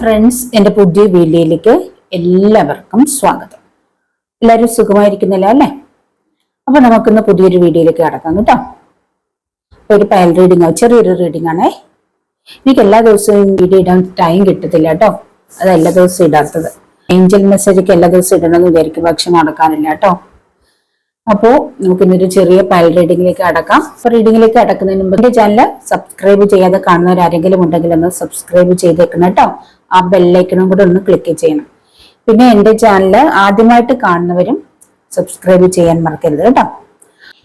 Friends, എൻ്റെ പുതിയ വീഡിയോയിലേക്ക് എല്ലാവർക്കും സ്വാഗതം. എല്ലാവരും സുഖമായിരിക്കുന്നില്ല അല്ലേ? അപ്പൊ നമുക്കിന്ന് പുതിയൊരു വീഡിയോയിലേക്ക് കടക്കാം കേട്ടോ. ഒരു പയൽ റീഡിംഗ്, ചെറിയൊരു റീഡിംഗ് ആണേ. എനിക്ക് എല്ലാ ദിവസവും വീഡിയോ ഇടാൻ ടൈം കിട്ടത്തില്ല കേട്ടോ. അത് എല്ലാ ദിവസവും ഇടാത്തത്. ഏഞ്ചൽ മെസ്സേജൊക്കെ എല്ലാ ദിവസവും ഇടണമെന്ന് വിചാരിക്കും, പക്ഷെ നടക്കാനില്ല കേട്ടോ. അപ്പോൾ നമുക്കിന്നൊരു ചെറിയ പയൽ റീഡിങ്ങിലേക്ക് കടക്കാം. അപ്പൊ റീഡിങ്ങിലേക്ക് കടക്കുന്നതിന് മുമ്പ് എന്റെ ചാനൽ സബ്സ്ക്രൈബ് ചെയ്യാതെ കാണുന്നവരാരെങ്കിലും ഉണ്ടെങ്കിൽ ഒന്ന് സബ്സ്ക്രൈബ് ചെയ്തേക്കണം കേട്ടോ. ആ ബെല്ലൈക്കണും കൂടെ ഒന്ന് ക്ലിക്ക് ചെയ്യണം. പിന്നെ എന്റെ ചാനൽ ആദ്യമായിട്ട് കാണുന്നവരും സബ്സ്ക്രൈബ് ചെയ്യാൻ മറക്കരുത് കേട്ടോ.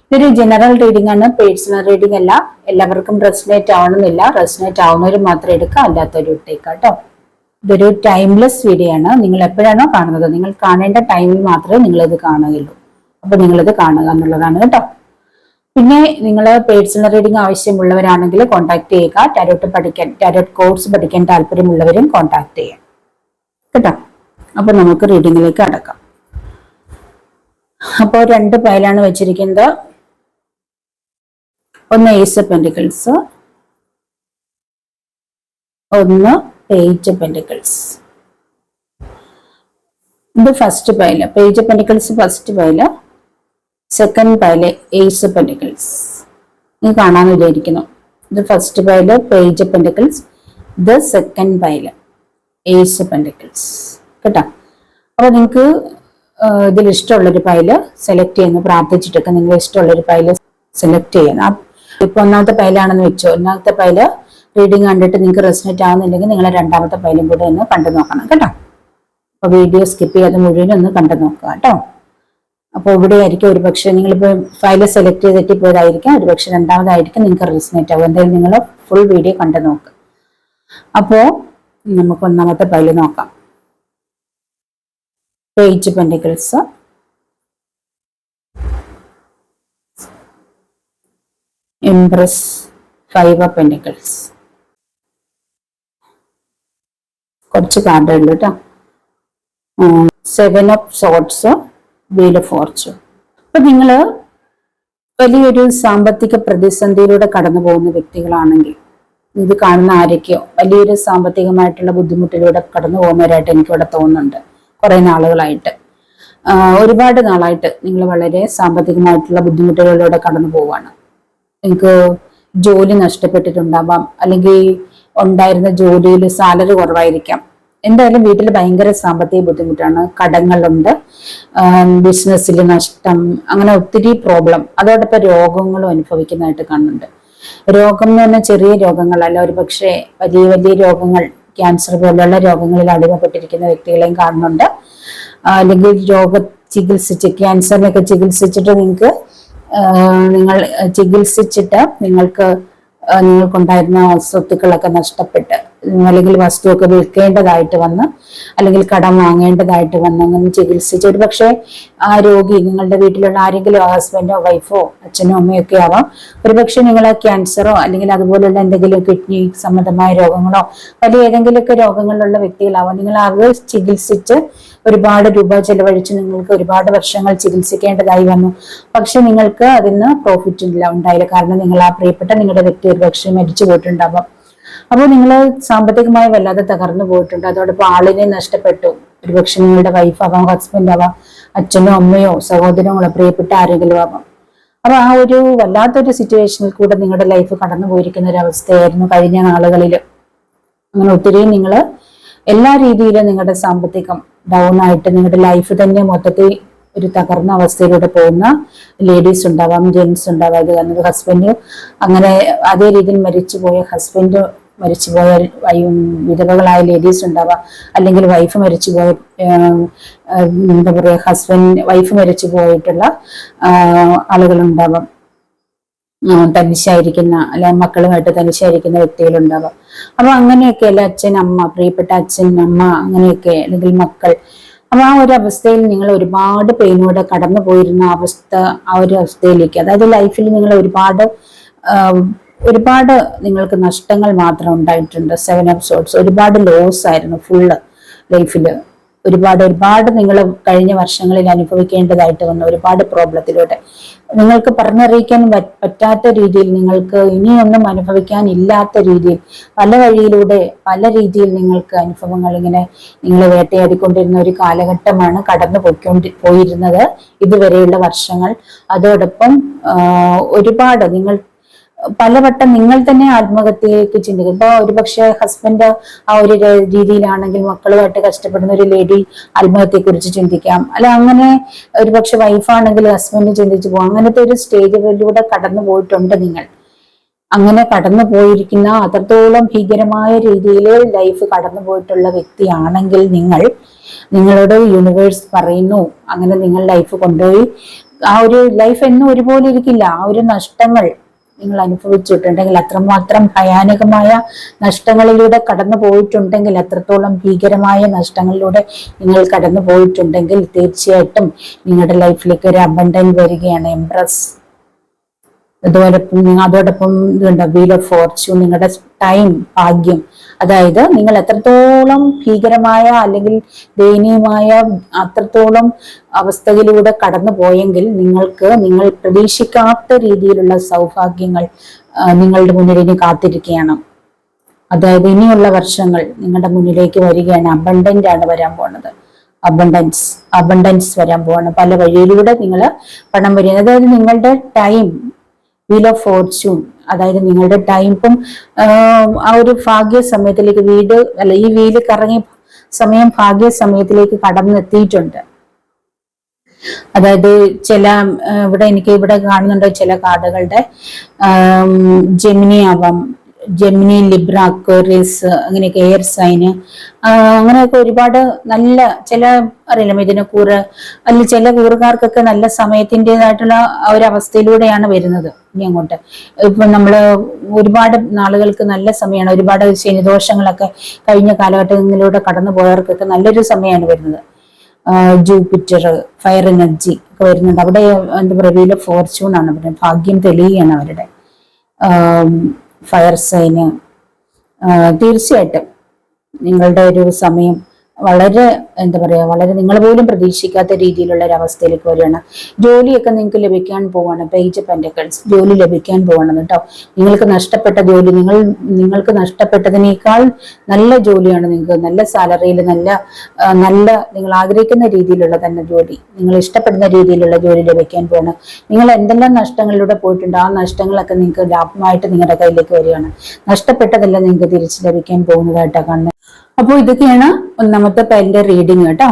ഇതൊരു ജനറൽ റീഡിംഗ് ആണ്, പേഴ്സണൽ റീഡിംഗ് അല്ല. എല്ലാവർക്കും റെസനേറ്റ് ആവണമെന്നില്ല. റെസനേറ്റ് ആവുന്നവർ മാത്രം എടുക്കുക, അല്ലാത്തവരും ഇട്ടേക്കാം കേട്ടോ. ഇതൊരു ടൈംലെസ് വീഡിയോ ആണ്. നിങ്ങൾ എപ്പോഴാണോ കാണുന്നത്, നിങ്ങൾ കാണേണ്ട ടൈമിൽ മാത്രമേ നിങ്ങൾ ഇത് കാണുകയുള്ളൂ. അപ്പൊ നിങ്ങളിത് കാണുക എന്നുള്ളതാണ് കേട്ടോ. പിന്നെ നിങ്ങൾ പേഴ്സണൽ റീഡിംഗ് ആവശ്യമുള്ളവരാണെങ്കിൽ കോൺടാക്ട് ചെയ്യുക. ടാരോട്ട് കോഴ്സ് പഠിക്കാൻ താല്പര്യമുള്ളവരും കോൺടാക്ട് ചെയ്യാം കേട്ടോ. അപ്പൊ നമുക്ക് റീഡിങ്ങിലേക്ക് അടക്കാം. അപ്പോൾ 2 പൈലാണ് വെച്ചിരിക്കുന്നത്. ഒന്ന് ഏസ് ഓഫ് പെന്റിക്കിൾസ്, ഒന്ന് പേജ് ഓഫ് പെന്റിക്കിൾസ്. ഇത് first pile, page of pentacles first pile. Second pile ace of pentacles. ഇത് കാണാൻ വിചാരിക്കുന്നു. ഇത് first pile page of pentacles, ഇത് second pile ace of pentacles കേട്ടോ. അപ്പൊ നിങ്ങൾക്ക് ഇതിൽ ഇഷ്ടമുള്ളൊരു പൈല് സെലക്ട് ചെയ്യുന്നു. പ്രാർത്ഥിച്ചിട്ടൊക്കെ നിങ്ങൾ ഇഷ്ടമുള്ളൊരു പൈല് സെലക്ട് ചെയ്യണം. ഇപ്പൊ ഒന്നാമത്തെ പൈലാണെന്ന് വെച്ചോ. ഒന്നാമത്തെ പൈല് റീഡിങ് കണ്ടിട്ട് നിങ്ങൾക്ക് റെസനേറ്റ് ആവുന്നില്ലെങ്കിൽ നിങ്ങൾ രണ്ടാമത്തെ പൈലും കൂടെ ഒന്ന് കണ്ടു നോക്കണം കേട്ടോ. അപ്പൊ വീഡിയോ സ്കിപ്പ് ചെയ്യാതെ മുഴുവൻ ഒന്ന് കണ്ടു നോക്കുക കേട്ടോ. അപ്പോൾ ഇവിടെ ആയിരിക്കും ഒരുപക്ഷെ നിങ്ങളിപ്പോൾ ഫയൽ സെലക്ട് ചെയ്ത് തെറ്റിപ്പോയതായിരിക്കും. ഒരുപക്ഷെ രണ്ടാമതായിരിക്കും നിങ്ങൾക്ക് റെസനേറ്റ് ആവും. എന്തായാലും നിങ്ങൾ ഫുൾ വീഡിയോ കണ്ടു നോക്കുക. അപ്പോൾ നമുക്ക് ഒന്നാമത്തെ ഫയല് നോക്കാം. Page pentacles, empress, 5 of pentacles. കുറച്ച് കാർഡുണ്ട് കേട്ടോ. 7 of sorts, wheel of Fortune. അപ്പൊ നിങ്ങള് വലിയൊരു സാമ്പത്തിക പ്രതിസന്ധിയിലൂടെ കടന്നു പോകുന്ന വ്യക്തികളാണെങ്കിൽ, ഇത് കാണുന്ന ആരൊക്കെയോ വലിയൊരു സാമ്പത്തികമായിട്ടുള്ള ബുദ്ധിമുട്ടിലൂടെ കടന്നു പോകുന്നവരായിട്ട് എനിക്കിവിടെ തോന്നുന്നുണ്ട്. കുറെ നാളുകളായിട്ട്, ഒരുപാട് നാളായിട്ട് നിങ്ങൾ വളരെ സാമ്പത്തികമായിട്ടുള്ള ബുദ്ധിമുട്ടുകളിലൂടെ കടന്നു പോവാണ്. നിങ്ങൾക്ക് ജോലി നഷ്ടപ്പെട്ടിട്ടുണ്ടാവാം, അല്ലെങ്കിൽ ഉണ്ടായിരുന്ന ജോലിയിൽ സാലറി കുറവായിരിക്കാം. എന്തായാലും വീട്ടിൽ ഭയങ്കര സാമ്പത്തിക ബുദ്ധിമുട്ടാണ്, കടങ്ങളുണ്ട്, ബിസിനസ്സിൽ നഷ്ടം, അങ്ങനെ ഒത്തിരി പ്രോബ്ലം. അതോടൊപ്പം രോഗങ്ങളും അനുഭവിക്കുന്നതായിട്ട് കാണുന്നുണ്ട്. രോഗം എന്ന് പറഞ്ഞാൽ ചെറിയ രോഗങ്ങളല്ല, ഒരു പക്ഷേ വലിയ വലിയ രോഗങ്ങൾ, ക്യാൻസർ പോലുള്ള രോഗങ്ങളിൽ അടിമപ്പെട്ടിരിക്കുന്ന വ്യക്തികളെയും കാണുന്നുണ്ട്. അല്ലെങ്കിൽ ക്യാൻസറിനൊക്കെ ചികിത്സിച്ചിട്ട് നിങ്ങൾക്കുണ്ടായിരുന്ന സ്വത്തുക്കളൊക്കെ നഷ്ടപ്പെട്ട്, അല്ലെങ്കിൽ വസ്തുവൊക്കെ വിൽക്കേണ്ടതായിട്ട് വന്ന്, അല്ലെങ്കിൽ കടം വാങ്ങേണ്ടതായിട്ട് വന്ന്, അങ്ങനെ ചികിത്സിച്ച് ഒരു പക്ഷേ ആ രോഗി നിങ്ങളുടെ വീട്ടിലുള്ള ആരെങ്കിലും, ഹസ്ബൻഡോ വൈഫോ അച്ഛനോ അമ്മയോ ഒക്കെ ആവാം. ഒരുപക്ഷെ നിങ്ങൾ ക്യാൻസറോ അല്ലെങ്കിൽ അതുപോലുള്ള എന്തെങ്കിലും കിഡ്നി സംബന്ധമായ രോഗങ്ങളോ വലിയ ഏതെങ്കിലുമൊക്കെ രോഗങ്ങളിലുള്ള വ്യക്തികളാവാം. നിങ്ങൾ അത് ചികിത്സിച്ച് ഒരുപാട് രൂപ ചെലവഴിച്ച് നിങ്ങൾക്ക് ഒരുപാട് വർഷങ്ങൾ ചികിത്സിക്കേണ്ടതായി വന്നു. പക്ഷെ നിങ്ങൾക്ക് അതിന് പ്രോഫിറ്റ് ഉണ്ടായില്ല. കാരണം നിങ്ങൾ ആ പ്രിയപ്പെട്ട നിങ്ങളുടെ വ്യക്തി ഒരുപക്ഷെ മരിച്ചു പോയിട്ടുണ്ടാവാം. അപ്പോൾ നിങ്ങൾ സാമ്പത്തികമായി വല്ലാതെ തകർന്നു പോയിട്ടുണ്ട്. അതോടൊപ്പം ആളിനെ നഷ്ടപ്പെട്ടു. ഒരുപക്ഷെ നിങ്ങളുടെ വൈഫ് ആവാം, ഹസ്ബൻഡ് ആവാം, അച്ഛനോ അമ്മയോ സഹോദരങ്ങളോ പ്രിയപ്പെട്ട ആരെങ്കിലും ആവാം. അപ്പൊ ആ ഒരു വല്ലാത്തൊരു സിറ്റുവേഷനിൽ കൂടെ നിങ്ങളുടെ ലൈഫ് കടന്നു പോയിരിക്കുന്ന ഒരു അവസ്ഥയായിരുന്നു കഴിഞ്ഞ നാളുകളിൽ. അങ്ങനെ ഒത്തിരി നിങ്ങൾ എല്ലാ രീതിയിലും നിങ്ങളുടെ സാമ്പത്തികം ഡൗൺ ആയിട്ട് നിങ്ങളുടെ ലൈഫ് തന്നെ മൊത്തത്തിൽ ഒരു തകർന്ന അവസ്ഥയിലൂടെ പോകുന്ന ലേഡീസ് ഉണ്ടാവാം, ജെന്റ്സ് ഉണ്ടാവാം. ഇത് കാരണം ഹസ്ബൻഡ് അങ്ങനെ അതേ രീതിയിൽ ഹസ്ബൻഡ് മരിച്ചുപോയ വിധവകളായ ലേഡീസ് ഉണ്ടാവാം, അല്ലെങ്കിൽ വൈഫ് മരിച്ചുപോയ എന്താ പറയുക വൈഫ് മരിച്ചു പോയിട്ടുള്ള ആളുകളുണ്ടാവാം. തനിച്ചായിരിക്കുന്ന, അല്ലെ മക്കളുമായിട്ട് തനിച്ചായിരിക്കുന്ന വ്യക്തികളുണ്ടാവാം. അപ്പൊ അങ്ങനെയൊക്കെ അല്ലെ അച്ഛൻ അമ്മ, പ്രിയപ്പെട്ട അച്ഛൻ അമ്മ, അങ്ങനെയൊക്കെ, അല്ലെങ്കിൽ മക്കൾ. അപ്പൊ ആ ഒരു അവസ്ഥയിൽ നിങ്ങൾ ഒരുപാട് പെയിനോടെ കടന്നു പോയിരുന്ന ആ ഒരു അവസ്ഥയിലേക്ക്, അതായത് ലൈഫിൽ നിങ്ങൾ ഒരുപാട് നിങ്ങൾക്ക് നഷ്ടങ്ങൾ മാത്രം ഉണ്ടായിട്ടുണ്ട്. 7 ഓഫ് സോർട്സ്, ഒരുപാട് ലോസ് ആയിരുന്നു ഫുള്ള് ലൈഫില്. ഒരുപാട് നിങ്ങൾ കഴിഞ്ഞ വർഷങ്ങളിൽ അനുഭവിക്കേണ്ടതായിട്ട് വന്ന ഒരുപാട് പ്രോബ്ലത്തിലൂടെ നിങ്ങൾക്ക് പറഞ്ഞറിയിക്കാൻ പറ്റാത്ത രീതിയിൽ, നിങ്ങൾക്ക് ഇനിയൊന്നും അനുഭവിക്കാൻ ഇല്ലാത്ത രീതിയിൽ പല വഴിയിലൂടെ പല രീതിയിൽ നിങ്ങൾക്ക് അനുഭവങ്ങൾ ഇങ്ങനെ നിങ്ങളെ വേട്ടയാടിക്കൊണ്ടിരുന്ന ഒരു കാലഘട്ടമാണ് കടന്നു പോയിരുന്നത് ഇതുവരെയുള്ള വർഷങ്ങൾ. അതോടൊപ്പം ഒരുപാട് നിങ്ങൾ പലവട്ടം നിങ്ങൾ തന്നെ ആത്മഹത്യയിലേക്ക് ചിന്തിക്കും. ഇപ്പൊ ഒരുപക്ഷെ ഹസ്ബൻഡ് ആ ഒരു രീതിയിലാണെങ്കിൽ മക്കളുമായിട്ട് കഷ്ടപ്പെടുന്ന ഒരു ലേഡി ആത്മഹത്യയെ കുറിച്ച് ചിന്തിക്കാം. അല്ല, അങ്ങനെ ഒരുപക്ഷെ വൈഫാണെങ്കിൽ ഹസ്ബൻഡ് ചിന്തിച്ചു പോകും. അങ്ങനത്തെ ഒരു സ്റ്റേജിലൂടെ കടന്നു പോയിട്ടുണ്ട് നിങ്ങൾ. അങ്ങനെ കടന്നു പോയിരിക്കുന്ന അത്രത്തോളം ഭീകരമായ രീതിയിൽ ലൈഫ് കടന്നു പോയിട്ടുള്ള വ്യക്തിയാണെങ്കിൽ നിങ്ങളോട് യൂണിവേഴ്സ് പറയുന്നു, അങ്ങനെ നിങ്ങൾ ലൈഫ് കൊണ്ടുപോയി ആ ഒരു ലൈഫ് എന്നും ഒരുപോലെ ഇരിക്കില്ല. ആ ഒരു നഷ്ടങ്ങൾ നിങ്ങൾ അനുഭവിച്ചിട്ടുണ്ടെങ്കിൽ, അത്രമാത്രം ഭയാനകമായ നഷ്ടങ്ങളിലൂടെ കടന്നു പോയിട്ടുണ്ടെങ്കിൽ, അത്രത്തോളം ഭീകരമായ നഷ്ടങ്ങളിലൂടെ നിങ്ങൾ കടന്നു പോയിട്ടുണ്ടെങ്കിൽ തീർച്ചയായിട്ടും നിങ്ങളുടെ ലൈഫിലേക്ക് ഒരു അബണ്ടൻസ് വരികയാണ്. എംപ്രസ് അതോടൊപ്പം ഇതുണ്ട് വീൽ ഓഫ് ഫോർച്യൂൺ, നിങ്ങളുടെ ടൈം, ഭാഗ്യം. അതായത് നിങ്ങൾ എത്രത്തോളം ഭീകരമായ അല്ലെങ്കിൽ ദയനീയമായ അത്രത്തോളം അവസ്ഥയിലൂടെ കടന്നു പോയെങ്കിൽ നിങ്ങൾ പ്രതീക്ഷിക്കാത്ത രീതിയിലുള്ള സൗഭാഗ്യങ്ങൾ നിങ്ങളുടെ മുന്നിൽ ഇനി കാത്തിരിക്കുകയാണ്. അതായത് ഇനിയുള്ള വർഷങ്ങൾ നിങ്ങളുടെ മുന്നിലേക്ക് വരികയാണ്. അബണ്ടന്റ് ആണ് വരാൻ പോകുന്നത്. അബണ്ടൻസ് വരാൻ പോവാണ്. പല വഴിയിലൂടെ നിങ്ങൾ പണം വരിക. അതായത് നിങ്ങളുടെ ടൈം, വീൽ ഓഫ് ഫോർച്യൂൺ, അതായത് നിങ്ങളുടെ ടൈം ഇപ്പം ആ ഒരു ഭാഗ്യ സമയത്തിലേക്ക് ഈ വീല് കറങ്ങിയ സമയം ഭാഗ്യ സമയത്തിലേക്ക് കടന്നെത്തിയിട്ടുണ്ട്. അതായത് ഇവിടെ കാണുന്നുണ്ട് ചില കാർഡുകളുടെ ജെമിനി ആവാം, ജെമിനി, ലിബ്ര, അക്വേറിയസ്, അങ്ങനെയൊക്കെ എയർ സൈന്, അങ്ങനെയൊക്കെ ഒരുപാട് നല്ല ചില അറിയില്ല മിഥുനക്കൂറ് അല്ലെങ്കിൽ ചില കൂറുകാർക്കൊക്കെ നല്ല സമയത്തിൻ്റെതായിട്ടുള്ള ഒരവസ്ഥയിലൂടെയാണ് വരുന്നത്. ഇനി അങ്ങോട്ട് ഇപ്പൊ നമ്മള് ഒരുപാട് നാളുകൾക്ക് നല്ല സമയമാണ്. ഒരുപാട് ശനിദോഷങ്ങളൊക്കെ കഴിഞ്ഞ കാലഘട്ടങ്ങളിലൂടെ കടന്നു പോയവർക്കൊക്കെ നല്ലൊരു സമയമാണ് വരുന്നത്. ജൂപ്പിറ്റർ, ഫയർ എനർജി ഒക്കെ വരുന്നുണ്ട്. അവിടെ എന്താ പറയുക, വീൽ ഓഫ് ഫോർച്യൂൺ ആണ് പറയുന്നത്. ഭാഗ്യം തെളിയുകയാണ് അവരുടെ ഫയർ സൈന്. തീർച്ചയായിട്ടും നിങ്ങളുടെ ഒരു സമയം വളരെ വളരെ നിങ്ങൾ പോലും പ്രതീക്ഷിക്കാത്ത രീതിയിലുള്ള ഒരു അവസ്ഥയിലേക്ക് വരികയാണ്. ജോലിയൊക്കെ നിങ്ങൾക്ക് ലഭിക്കാൻ പോവാണ്. പേജ് ഓഫ് പെന്റക്കിൾസ്, ജോലി ലഭിക്കാൻ പോവാണ് കേട്ടോ. നിങ്ങൾക്ക് നഷ്ടപ്പെട്ട ജോലി, നിങ്ങൾക്ക് നഷ്ടപ്പെട്ടതിനേക്കാൾ നല്ല ജോലിയാണ് നിങ്ങൾക്ക്, നല്ല സാലറിയിൽ നല്ല നിങ്ങൾ ആഗ്രഹിക്കുന്ന രീതിയിലുള്ള തന്നെ ജോലി, നിങ്ങൾ ഇഷ്ടപ്പെടുന്ന രീതിയിലുള്ള ജോലി ലഭിക്കാൻ പോവാണ്. നിങ്ങൾ എന്തെല്ലാം നഷ്ടങ്ങളിലൂടെ പോയിട്ടുണ്ട് ആ നഷ്ടങ്ങളൊക്കെ നിങ്ങൾക്ക് ലാഭമായിട്ട് നിങ്ങളുടെ കയ്യിലേക്ക് വരികയാണ്. നഷ്ടപ്പെട്ടതെല്ലാം നിങ്ങൾക്ക് തിരിച്ചു ലഭിക്കാൻ പോകുന്നതായിട്ടാണ് കാണുന്നത്. അപ്പോൾ ഇതൊക്കെയാണ് ഒന്നാമത്തെ പൈലിന്റെ റീഡിങ് കേട്ടോ.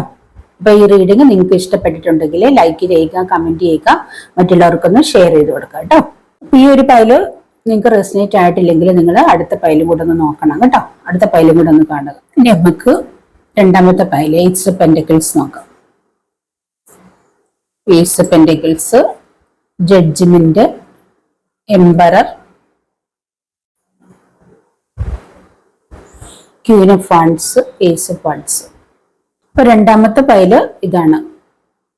അപ്പൊ ഈ റീഡിങ് നിങ്ങൾക്ക് ഇഷ്ടപ്പെട്ടിട്ടുണ്ടെങ്കിൽ ലൈക്ക് ചെയ്യുക, കമന്റ് ചെയ്യുക, മറ്റുള്ളവർക്കൊന്ന് ഷെയർ ചെയ്ത് കൊടുക്കുക കേട്ടോ. ഈ ഒരു പൈല് നിങ്ങൾക്ക് റെസിനേറ്റ് ആയിട്ടില്ലെങ്കിൽ നിങ്ങൾ അടുത്ത പൈലും കൂടെ ഒന്ന് നോക്കണം കേട്ടോ. അടുത്ത പൈലും കൂടെ ഒന്ന് കാണുക. ഇനി നമുക്ക് രണ്ടാമത്തെ പൈല് എയ്റ്റ്സ് ഓഫ് പെന്റക്കിൾസ് നോക്കാം. Eights of pentacles, judgement, emperor, queen of wands, ace of wands. ഇപ്പൊ രണ്ടാമത്തെ പൈല് ഇതാണ്.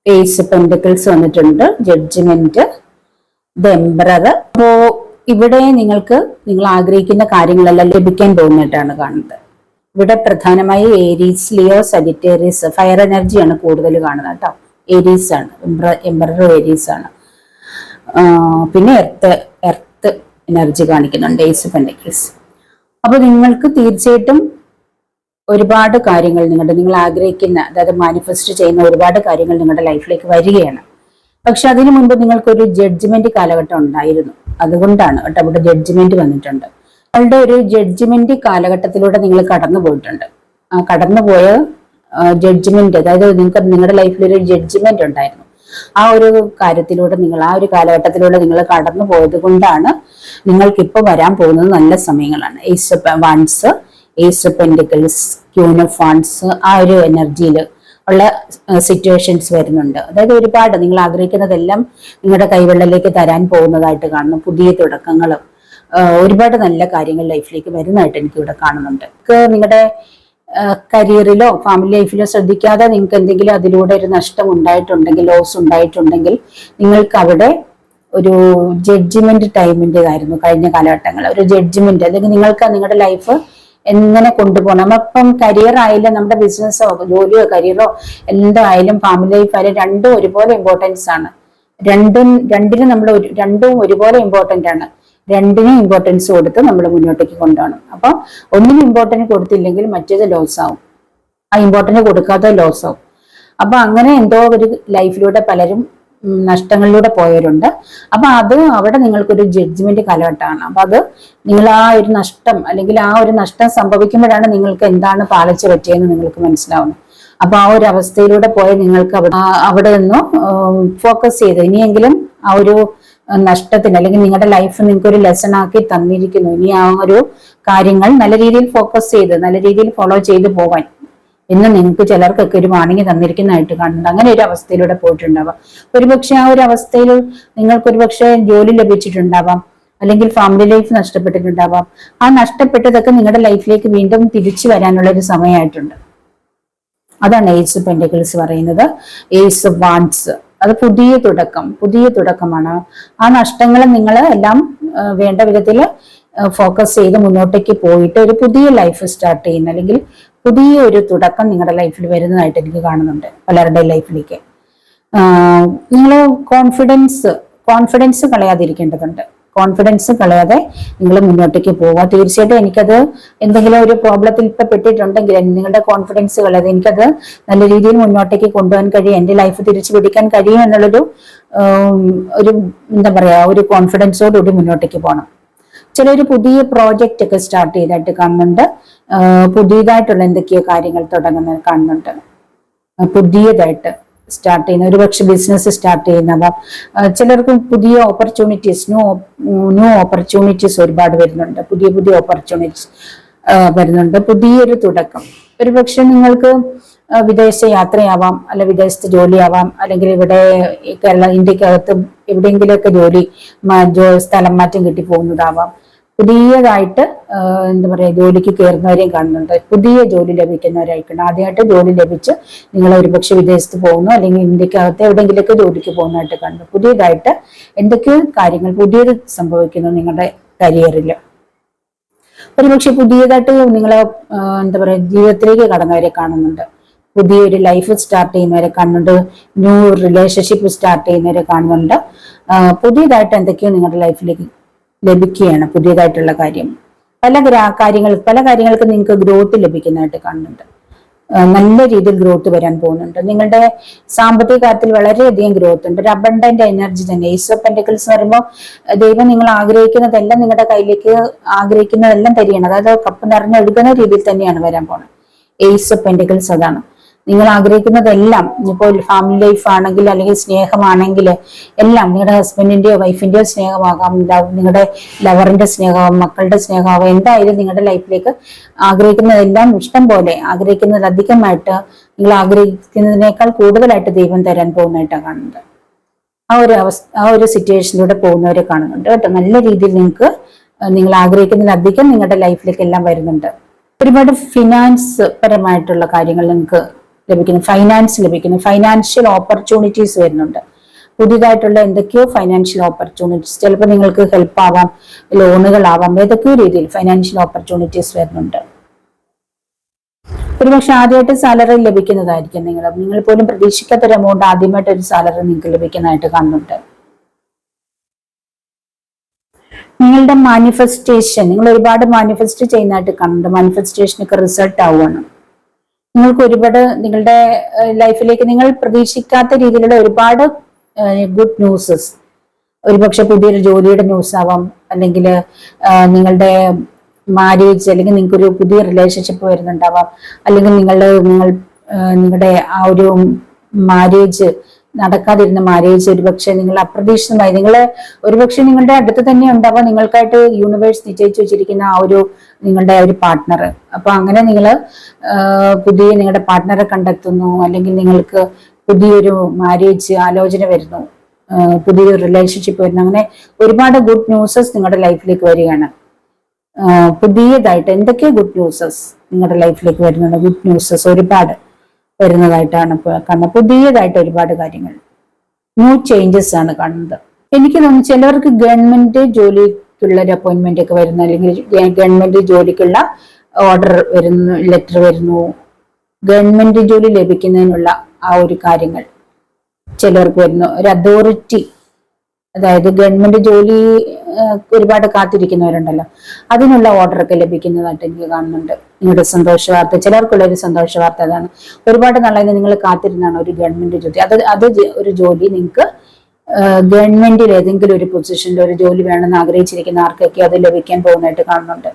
ഏസ് ഓഫ് പെന്റക്കിൾസ് വന്നിട്ടുണ്ട്, ജഡ്ജ്മെന്റ്, ദ എംപറർ. അപ്പോ ഇവിടെ നിങ്ങൾ ആഗ്രഹിക്കുന്ന കാര്യങ്ങളെല്ലാം ലഭിക്കാൻ പോകുന്നതായിട്ടാണ് കാണുന്നത്. ഇവിടെ പ്രധാനമായി ഏരീസ്, ലിയോ, സജിറ്റേറിയസ്, ഫയർ എനർജിയാണ് കൂടുതൽ കാണുന്നത് കേട്ടോ. ഏരീസ് ആണ്, എംപറർ ഏരീസ് ആണ്. പിന്നെ എർത്ത് എനർജി കാണിക്കുന്നുണ്ട് ഏസ് ഓഫ് പെന്റക്കിൾസ്. അപ്പൊ നിങ്ങൾക്ക് തീർച്ചയായിട്ടും ഒരുപാട് കാര്യങ്ങൾ നിങ്ങൾ ആഗ്രഹിക്കുന്ന, അതായത് മാനിഫെസ്റ്റ് ചെയ്യുന്ന ഒരുപാട് കാര്യങ്ങൾ നിങ്ങളുടെ ലൈഫിലേക്ക് വരികയാണ്. പക്ഷെ അതിനു മുൻപ് നിങ്ങൾക്കൊരു ജഡ്ജ്മെന്റ് കാലഘട്ടം ഉണ്ടായിരുന്നു. അതുകൊണ്ടാണ് കേട്ടോ ഇവിടെ ജഡ്ജ്മെന്റ് വന്നിട്ടുണ്ട്. നിങ്ങളുടെ ഒരു ജഡ്ജ്മെന്റ് കാലഘട്ടത്തിലൂടെ നിങ്ങൾ കടന്നു പോയിട്ടുണ്ട്. കടന്നുപോയ ജഡ്ജ്മെന്റ്, അതായത് നിങ്ങളുടെ ലൈഫിൽ ഒരു ജഡ്ജ്മെന്റ് ഉണ്ടായിരുന്നു. ആ ഒരു കാര്യത്തിലൂടെ ആ ഒരു കാലഘട്ടത്തിലൂടെ നിങ്ങൾ കടന്നു പോയത് കൊണ്ടാണ് നിങ്ങൾക്കിപ്പോ വരാൻ പോകുന്നത് നല്ല സമയങ്ങളാണ്. Ace of wands, ace of pentacles, queen of wands, ആ ഒരു എനർജിയിൽ ഉള്ള സിറ്റുവേഷൻസ് വരുന്നുണ്ട്. അതായത് ഒരുപാട് നിങ്ങൾ ആഗ്രഹിക്കുന്നതെല്ലാം നിങ്ങളുടെ കൈവെള്ളയിലേക്ക് തരാൻ പോകുന്നതായിട്ട് കാണുന്നു. പുതിയ തുടക്കങ്ങൾ, ഒരുപാട് നല്ല കാര്യങ്ങൾ ലൈഫിലേക്ക് വരുന്നതായിട്ട് എനിക്കിവിടെ കാണുന്നുണ്ട്. നിങ്ങളുടെ കരിയറിലോ ഫാമിലി ലൈഫിലോ ശ്രദ്ധിക്കാതെ നിങ്ങൾക്ക് എന്തെങ്കിലും അതിലൂടെ ഒരു നഷ്ടം ഉണ്ടായിട്ടുണ്ടെങ്കിൽ, ലോസ് ഉണ്ടായിട്ടുണ്ടെങ്കിൽ, നിങ്ങൾക്ക് അവിടെ ഒരു ജഡ്ജ്മെന്റ് ടൈമിൻ്റെതായിരുന്നു കഴിഞ്ഞ കാലഘട്ടങ്ങൾ. ഒരു ജഡ്ജ്മെന്റ്, അല്ലെങ്കിൽ നിങ്ങൾക്ക് നിങ്ങളുടെ ലൈഫ് എങ്ങനെ കൊണ്ടുപോകണം. നമ്മളിപ്പം കരിയർ ആയാലും നമ്മുടെ ബിസിനസ്സോ ജോലിയോ കരിയറോ എന്തായാലും ഫാമിലി ലൈഫ് ആയാലും രണ്ടും ഒരുപോലെ ഇമ്പോർട്ടൻസ് ആണ്. രണ്ടിനും നമ്മൾ രണ്ടും ഒരുപോലെ ഇമ്പോർട്ടന്റ് ആണ്. രണ്ടിനും ഇമ്പോർട്ടൻസ് കൊടുത്ത് നമ്മൾ മുന്നോട്ടേക്ക് കൊണ്ടുപോകണം. അപ്പൊ ഒന്നിനും ഇമ്പോർട്ടൻസ് കൊടുത്തില്ലെങ്കിൽ മറ്റേത് ലോസ് ആവും, ആ ഇമ്പോർട്ടൻസ് കൊടുക്കാത്ത ലോസ് ആവും. അപ്പൊ അങ്ങനെ എന്തോ ഒരു ലൈഫിലൂടെ പലരും നഷ്ടങ്ങളിലൂടെ പോയവരുണ്ട്. അപ്പൊ അത് അവിടെ നിങ്ങൾക്കൊരു ജഡ്ജ്മെന്റ് കാലഘട്ടമാണ്. അപ്പൊ അത് നിങ്ങൾ ആ ഒരു നഷ്ടം അല്ലെങ്കിൽ ആ ഒരു നഷ്ടം സംഭവിക്കുമ്പോഴാണ് നിങ്ങൾക്ക് എന്താണ് പാലിച്ചു പറ്റിയെന്ന് നിങ്ങൾക്ക് മനസ്സിലാവുന്നത്. അപ്പൊ ആ ഒരു അവസ്ഥയിലൂടെ പോയ നിങ്ങൾക്ക് അവിടെ നിന്ന് ഫോക്കസ് ചെയ്ത് ഇനിയെങ്കിലും ആ ഒരു നഷ്ടത്തിന് അല്ലെങ്കിൽ നിങ്ങളുടെ ലൈഫ് നിങ്ങൾക്ക് ഒരു ലെസൺ ആക്കി തന്നിരിക്കുന്നു. ഇനി ആ ഒരു കാര്യങ്ങൾ നല്ല രീതിയിൽ ഫോക്കസ് ചെയ്ത് നല്ല രീതിയിൽ ഫോളോ ചെയ്ത് പോവാൻ എന്ന് നിങ്ങൾക്ക് ചിലർക്കൊക്കെ ഒരു വാണിംഗ് തന്നിരിക്കുന്നതായിട്ട് കാണുന്നുണ്ട്. അങ്ങനെ ഒരു അവസ്ഥയിലൂടെ പോയിട്ടുണ്ടാവാം. ഒരുപക്ഷെ ആ ഒരു അവസ്ഥയിൽ നിങ്ങൾക്ക് ഒരുപക്ഷെ ജോലി ലഭിച്ചിട്ടുണ്ടാവാം, അല്ലെങ്കിൽ ഫാമിലി ലൈഫ് നഷ്ടപ്പെട്ടിട്ടുണ്ടാവാം. ആ നഷ്ടപ്പെട്ടതൊക്കെ നിങ്ങളുടെ ലൈഫിലേക്ക് വീണ്ടും തിരിച്ചു വരാനുള്ള ഒരു സമയമായിട്ടുണ്ട്. അതാണ് ഏസ് ഓഫ് പെന്റക്കിൾസ് പറയുന്നത്. ഏസ് ഓഫ് വാൻഡ്സ് അത് പുതിയ തുടക്കമാണ്. ആ നഷ്ടങ്ങൾ നിങ്ങൾ എല്ലാം വേണ്ട വിധത്തിൽ ഫോക്കസ് ചെയ്ത് മുന്നോട്ടേക്ക് പോയിട്ട് ഒരു പുതിയ ലൈഫ് സ്റ്റാർട്ട് ചെയ്യുന്ന അല്ലെങ്കിൽ പുതിയ ഒരു തുടക്കം നിങ്ങളുടെ ലൈഫിൽ വരുന്നതായിട്ട് എനിക്ക് കാണുന്നുണ്ട് പലരുടെ ലൈഫിലേക്ക്. നിങ്ങൾ കോൺഫിഡൻസ് കളയാതിരിക്കേണ്ടതുണ്ട്. കോൺഫിഡൻസ് കളയാതെ നിങ്ങൾ മുന്നോട്ടേക്ക് പോവുക. തീർച്ചയായിട്ടും എനിക്കത് എന്തെങ്കിലും ഒരു പ്രോബ്ലത്തിൽ ഇപ്പൊ പെട്ടിട്ടുണ്ടെങ്കിൽ നിങ്ങളുടെ കോൺഫിഡൻസ് കളയാതെ എനിക്കത് നല്ല രീതിയിൽ മുന്നോട്ടേക്ക് കൊണ്ടുപോകാൻ കഴിയും, എന്റെ ലൈഫ് തിരിച്ചു പിടിക്കാൻ കഴിയും എന്നുള്ളൊരു എന്താ പറയാ ഒരു കോൺഫിഡൻസോടുകൂടി മുന്നോട്ടേക്ക് പോകണം. ചിലര് പുതിയ പ്രോജക്റ്റ് ഒക്കെ സ്റ്റാർട്ട് ചെയ്തായിട്ട് കാണുന്നുണ്ട്. പുതിയതായിട്ടുള്ള എന്തൊക്കെയോ കാര്യങ്ങൾ തുടങ്ങുന്നത് കാണുന്നുണ്ട്. പുതിയതായിട്ട് സ്റ്റാർട്ട് ചെയ്യുന്ന ഒരുപക്ഷെ ബിസിനസ് സ്റ്റാർട്ട് ചെയ്യുന്നതാ. ചിലർക്ക് പുതിയ ഓപ്പർച്യൂണിറ്റീസ് ന്യൂ ഓപ്പർച്യൂണിറ്റീസ് ഒരുപാട് വരുന്നുണ്ട്. പുതിയ ഓപ്പർച്യൂണിറ്റീസ് വരുന്നുണ്ട്. പുതിയൊരു തുടക്കം. ഒരുപക്ഷെ നിങ്ങൾക്ക് വിദേശ യാത്രയാവാം, അല്ലെ വിദേശത്ത് ജോലിയാവാം, അല്ലെങ്കിൽ ഇവിടെ ഇന്ത്യക്കകത്ത് എവിടെയെങ്കിലുമൊക്കെ സ്ഥലം മാറ്റം കിട്ടി പോകുന്നതാവാം. പുതിയതായിട്ട് എന്താ പറയാ ജോലിക്ക് കയറുന്നവരെയും കാണുന്നുണ്ട്. പുതിയ ജോലി ലഭിക്കുന്നവരായിരിക്കണം. ആദ്യമായിട്ട് ജോലി ലഭിച്ച് നിങ്ങൾ ഒരുപക്ഷെ വിദേശത്ത് പോകുന്നു, അല്ലെങ്കിൽ ഇന്ത്യക്കകത്ത് എവിടെയെങ്കിലുമൊക്കെ ജോലിക്ക് പോകുന്നതായിട്ട് കാണുന്നു. പുതിയതായിട്ട് എന്തൊക്കെയോ കാര്യങ്ങൾ പുതിയത് സംഭവിക്കുന്നു നിങ്ങളുടെ കരിയറിൽ. ഒരുപക്ഷെ പുതിയതായിട്ട് നിങ്ങളെ എന്താ പറയാ ജീവിതത്തിലേക്ക് കടന്നവരെ കാണുന്നുണ്ട്. പുതിയൊരു ലൈഫ് സ്റ്റാർട്ട് ചെയ്യുന്നവരെ കാണുന്നുണ്ട്. ന്യൂ റിലേഷൻഷിപ്പ് സ്റ്റാർട്ട് ചെയ്യുന്നവരെ കാണുന്നുണ്ട്. പുതിയതായിട്ട് എന്തൊക്കെയോ നിങ്ങളുടെ ലൈഫിലേക്ക് ലഭിക്കുകയാണ്. പുതിയതായിട്ടുള്ള കാര്യം പല കാര്യങ്ങൾക്ക് നിങ്ങൾക്ക് ഗ്രോത്ത് ലഭിക്കുന്നതായിട്ട് കാണുന്നുണ്ട്. നല്ല രീതിയിൽ ഗ്രോത്ത് വരാൻ പോകുന്നുണ്ട്. നിങ്ങളുടെ സാമ്പത്തിക കാര്യത്തിൽ വളരെയധികം ഗ്രോത്ത് ഉണ്ട്. ഒരു അബണ്ടന്റ് എനർജി തന്നെ. ഏസ് ഓഫ് പെന്റക്കിൾസ് എന്ന് പറയുമ്പോൾ ദൈവം നിങ്ങൾ ആഗ്രഹിക്കുന്നതെല്ലാം നിങ്ങളുടെ കയ്യിലേക്ക് ആഗ്രഹിക്കുന്നതെല്ലാം തരികയാണ്. അതായത് കപ്പ് നിറഞ്ഞൊഴുകുന്ന രീതിയിൽ തന്നെയാണ് വരാൻ പോകുന്നത്. ഏസ് ഓഫ് പെന്റക്കിൾസ് അതാണ്. നിങ്ങൾ ആഗ്രഹിക്കുന്നതെല്ലാം, ഇപ്പോൾ ഫാമിലി ലൈഫ് ആണെങ്കിൽ അല്ലെങ്കിൽ സ്നേഹമാണെങ്കിൽ എല്ലാം, നിങ്ങളുടെ ഹസ്ബൻഡിന്റെയോ വൈഫിന്റെയോ സ്നേഹമാകാം, നിങ്ങളുടെ ലവറിന്റെ സ്നേഹമാകാം, മക്കളുടെ സ്നേഹമാകാം, എന്തായാലും നിങ്ങളുടെ ലൈഫിലേക്ക് ആഗ്രഹിക്കുന്നതെല്ലാം ഇഷ്ടം പോലെ ആഗ്രഹിക്കുന്നതിലധികമായിട്ട് നിങ്ങൾ ആഗ്രഹിക്കുന്നതിനേക്കാൾ കൂടുതലായിട്ട് ദൈവം തരാൻ പോകുന്നതായിട്ടാണ് കാണുന്നത്. ആ ഒരു സിറ്റുവേഷനിലൂടെ പോകുന്നവരെ കാണുന്നുണ്ട് കേട്ടോ. നല്ല രീതിയിൽ നിങ്ങൾ ആഗ്രഹിക്കുന്നതിലധികം നിങ്ങളുടെ ലൈഫിലേക്ക് എല്ലാം വരുന്നുണ്ട്. ഒരുപാട് ഫിനാൻസ് പരമായിട്ടുള്ള കാര്യങ്ങൾ നിങ്ങൾക്ക് ലഭിക്കുന്നു. ഫൈനാൻഷ്യൽ ഓപ്പർച്യൂണിറ്റീസ് വരുന്നുണ്ട്. പുതിയതായിട്ടുള്ള എന്തൊക്കെയോ ഫൈനാൻഷ്യൽ ഓപ്പർച്യൂണിറ്റീസ്, ചിലപ്പോൾ നിങ്ങൾക്ക് ഹെൽപ്പ് ആവാം, ലോണുകളാവാം, ഏതൊക്കെയോ രീതിയിൽ ഫൈനാൻഷ്യൽ ഓപ്പർച്യൂണിറ്റീസ് വരുന്നുണ്ട്. ഒരുപക്ഷെ ആദ്യമായിട്ട് സാലറി ലഭിക്കുന്നതായിരിക്കും. നിങ്ങൾ പോലും പ്രതീക്ഷിക്കാത്ത ഒരു എമൗണ്ട് ആദ്യമായിട്ട് ഒരു സാലറി നിങ്ങൾക്ക് ലഭിക്കുന്നതായിട്ട് കാണുന്നുണ്ട്. നിങ്ങളുടെ മാനിഫെസ്റ്റേഷൻ, നിങ്ങൾ ഒരുപാട് മാനിഫെസ്റ്റ് ചെയ്യുന്നതായിട്ട് കാണുന്നുണ്ട്. മാനിഫെസ്റ്റേഷനൊക്കെ റിസൾട്ട് ആവുകയാണ്. നിങ്ങൾക്ക് ഒരുപാട് നിങ്ങളുടെ ലൈഫിലേക്ക് നിങ്ങൾ പ്രതീക്ഷിക്കാത്ത രീതിയിലുള്ള ഒരുപാട് ഗുഡ് ന്യൂസസ്, ഒരുപക്ഷെ പുതിയൊരു ജോലിയുടെ ന്യൂസ് ആവാം, അല്ലെങ്കിൽ നിങ്ങളുടെ മാരേജ്, അല്ലെങ്കിൽ നിങ്ങൾക്കൊരു പുതിയ റിലേഷൻഷിപ്പ് വരുന്നുണ്ടാവാം, അല്ലെങ്കിൽ നിങ്ങളുടെ ആ ഒരു മാരേജ് നടക്കാതിരുന്ന മാരേജ് ഒരുപക്ഷെ നിങ്ങൾ അപ്രതീക്ഷിതമായി ഒരുപക്ഷെ നിങ്ങളുടെ അടുത്ത് തന്നെ ഉണ്ടാവാം നിങ്ങൾക്കായിട്ട് യൂണിവേഴ്സ് നിശ്ചയിച്ചു വെച്ചിരിക്കുന്ന ആ ഒരു നിങ്ങളുടെ ഒരു പാർട്ട്ണർ. അപ്പൊ അങ്ങനെ നിങ്ങൾ നിങ്ങളുടെ പാർട്ട്ണറെ കണ്ടെത്തുന്നു, അല്ലെങ്കിൽ നിങ്ങൾക്ക് പുതിയൊരു മാരേജ് ആലോചന വരുന്നു, പുതിയൊരു റിലേഷൻഷിപ്പ് വരുന്നു. അങ്ങനെ ഒരുപാട് ഗുഡ് ന്യൂസസ് നിങ്ങളുടെ ലൈഫിലേക്ക് വരികയാണ്. പുതിയതായിട്ട് എന്തൊക്കെയോ ഗുഡ് ന്യൂസസ് നിങ്ങളുടെ ലൈഫിലേക്ക് വരുന്നുണ്ട്. ഗുഡ് ന്യൂസസ് ഒരുപാട് വരുന്നതായിട്ടാണ് കാണുന്നത്. പുതിയതായിട്ട് ഒരുപാട് കാര്യങ്ങൾ, ന്യൂ ചേഞ്ചസ് ആണ് കാണുന്നത്. എനിക്ക് തോന്നുന്നു ചിലവർക്ക് ഗവൺമെന്റ് ജോലിക്കുള്ള ഒരു അപ്പോയിന്റ്മെന്റ് ഒക്കെ വരുന്ന, അല്ലെങ്കിൽ ഗവൺമെന്റ് ജോലിക്കുള്ള ഓർഡർ വരുന്നു, ലെറ്റർ വരുന്നു, ഗവൺമെന്റ് ജോലി ലഭിക്കുന്നതിനുള്ള ആ ഒരു കാര്യങ്ങൾ ചിലർക്ക് വരുന്നു. ഒരു അതോറിറ്റി, അതായത് ഗവൺമെന്റ് ജോലി ഒരുപാട് കാത്തിരിക്കുന്നവരുണ്ടല്ലോ, അതിനുള്ള ഓർഡറൊക്കെ ലഭിക്കുന്നതായിട്ട് എനിക്ക് കാണുന്നുണ്ട്. നിങ്ങളുടെ സന്തോഷ വാർത്ത, ചിലർക്കുള്ള ഒരു സന്തോഷ വാർത്ത അതാണ്. ഒരുപാട് നാളായി നിങ്ങൾ കാത്തിരുന്നാണ് ഒരു ഗവൺമെന്റ് ജോലി. അത് ഒരു ജോലി നിങ്ങൾക്ക് ഗവൺമെന്റിൽ ഏതെങ്കിലും ഒരു പൊസിഷനിൽ ഒരു ജോലി വേണമെന്ന് ആഗ്രഹിച്ചിരിക്കുന്ന ആർക്കൊക്കെ അത് ലഭിക്കാൻ പോകുന്നതായിട്ട് കാണുന്നുണ്ട്.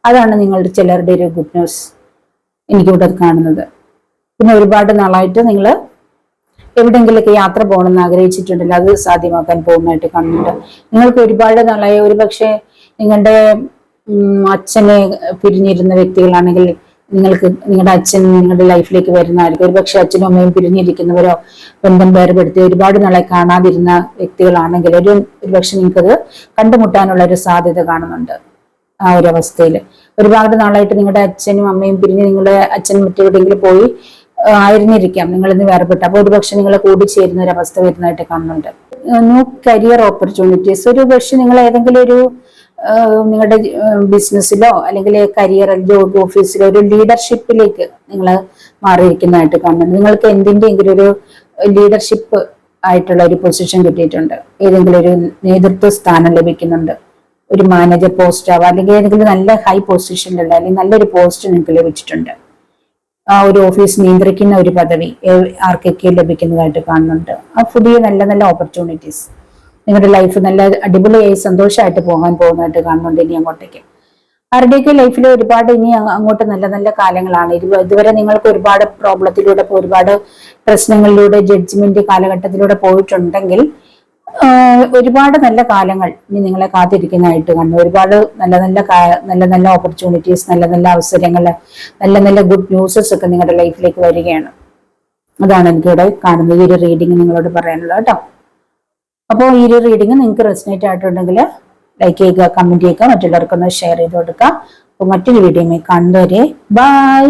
അതാണ് നിങ്ങളുടെ ചിലരുടെ ഒരു ഗുഡ് ന്യൂസ് എനിക്കിവിടെ കാണുന്നത്. പിന്നെ ഒരുപാട് നാളായിട്ട് നിങ്ങൾ എവിടെയെങ്കിലൊക്കെ യാത്ര പോകണമെന്ന് ആഗ്രഹിച്ചിട്ടുണ്ടല്ലോ, അത് സാധ്യമാക്കാൻ പോകുന്നതായിട്ട് കാണുന്നുണ്ട്. നിങ്ങൾക്ക് ഒരുപാട് നാളായി ഒരുപക്ഷെ നിങ്ങളുടെ അച്ഛനെ പിരിഞ്ഞിരുന്ന വ്യക്തികളാണെങ്കിൽ നിങ്ങളുടെ അച്ഛൻ നിങ്ങളുടെ ലൈഫിലേക്ക് വരുന്നതായിരിക്കും. ഒരുപക്ഷെ അച്ഛനും അമ്മയും പിരിഞ്ഞിരിക്കുന്നവരോ ബന്ധം വേർപെടുത്തി ഒരുപാട് നാളെ കാണാതിരുന്ന വ്യക്തികളാണെങ്കിൽ ഒരുപക്ഷെ നിങ്ങൾക്കത് കണ്ടുമുട്ടാനുള്ള ഒരു സാധ്യത കാണുന്നുണ്ട്. ആ ഒരു അവസ്ഥയിൽ ഒരുപാട് നാളായിട്ട് നിങ്ങളുടെ അച്ഛനും അമ്മയും പിരിഞ്ഞ് നിങ്ങളുടെ അച്ഛൻ മറ്റെവിടെയെങ്കിലും പോയി ആയിരുന്നിരിക്കാം, നിങ്ങളിന്ന് വേർപെട്ട്. അപ്പോൾ ഒരുപക്ഷെ നിങ്ങളെ കൂടിച്ചേരുന്ന ഒരു അവസ്ഥ വരുന്നതായിട്ട് കാണുന്നുണ്ട്. ന്യൂ കരിയർ ഓപ്പർച്യൂണിറ്റീസ്, ഒരു പക്ഷെ നിങ്ങൾ ഏതെങ്കിലും ഒരു നിങ്ങളുടെ ബിസിനസ്സിലോ അല്ലെങ്കിൽ കരിയർ ജോബ് ഓഫീസിലോ ഒരു ലീഡർഷിപ്പിലേക്ക് നിങ്ങൾ മാറിയിരിക്കുന്നതായിട്ട് കാണുന്നുണ്ട്. നിങ്ങൾക്ക് എന്തിൻ്റെയെങ്കിലും ഒരു ലീഡർഷിപ്പ് ആയിട്ടുള്ള ഒരു പൊസിഷൻ കിട്ടിയിട്ടുണ്ട്, ഏതെങ്കിലും ഒരു നേതൃത്വ സ്ഥാനം ലഭിക്കുന്നുണ്ട്, ഒരു മാനേജർ പോസ്റ്റ് ആവാം, അല്ലെങ്കിൽ ഏതെങ്കിലും നല്ല ഹൈ പൊസിഷനിലുള്ള അല്ലെങ്കിൽ നല്ലൊരു പോസ്റ്റ് നിങ്ങൾക്ക് ലഭിച്ചിട്ടുണ്ട്. ആ ഒരു ഓഫീസ് നിയന്ത്രിക്കുന്ന ഒരു പദവി ആർക്കൊക്കെ ലഭിക്കുന്നതായിട്ട് കാണുന്നുണ്ട്. ആ പുതിയ നല്ല നല്ല ഓപ്പർച്യൂണിറ്റീസ്, നിങ്ങളുടെ ലൈഫ് നല്ല അടിപൊളിയായി സന്തോഷമായിട്ട് പോകാൻ പോകുന്നതായിട്ട് കാണുന്നുണ്ട്. ഇനി അങ്ങോട്ടേക്ക് ആരുടെയൊക്കെ ലൈഫിൽ ഒരുപാട് ഇനി അങ്ങോട്ട് നല്ല നല്ല കാലങ്ങളാണ്. ഇതുവരെ നിങ്ങൾക്ക് ഒരുപാട് പ്രോബ്ലത്തിലൂടെ, ഒരുപാട് പ്രശ്നങ്ങളിലൂടെ, ജഡ്ജ്മെന്റ് കാലഘട്ടത്തിലൂടെ പോയിട്ടുണ്ടെങ്കിൽ ഒരുപാട് നല്ല കാലങ്ങൾ ഇനി നിങ്ങളെ കാത്തിരിക്കുന്നതായിട്ട് കണ്ടു. ഒരുപാട് നല്ല നല്ല ഓപ്പർച്യൂണിറ്റീസ്, നല്ല നല്ല അവസരങ്ങൾ, നല്ല നല്ല ഗുഡ് ന്യൂസസ് ഒക്കെ നിങ്ങളുടെ ലൈഫിലേക്ക് വരികയാണ്. അതാണ് എനിക്കിവിടെ കാണുന്നത്. ഈ ഒരു റീഡിങ് നിങ്ങളോട് പറയാനുള്ളത് കേട്ടോ. അപ്പോൾ ഈ ഒരു റീഡിങ് നിങ്ങൾക്ക് റെസനേറ്റ് ആയിട്ടുണ്ടെങ്കിൽ ലൈക്ക് ചെയ്യുക, കമന്റ് ചെയ്യുക, മറ്റുള്ളവർക്കൊന്ന് ഷെയർ ചെയ്ത് കൊടുക്കുക. അപ്പോൾ മറ്റൊരു വീഡിയോയിൽ കാണുന്നവരെ ബൈ.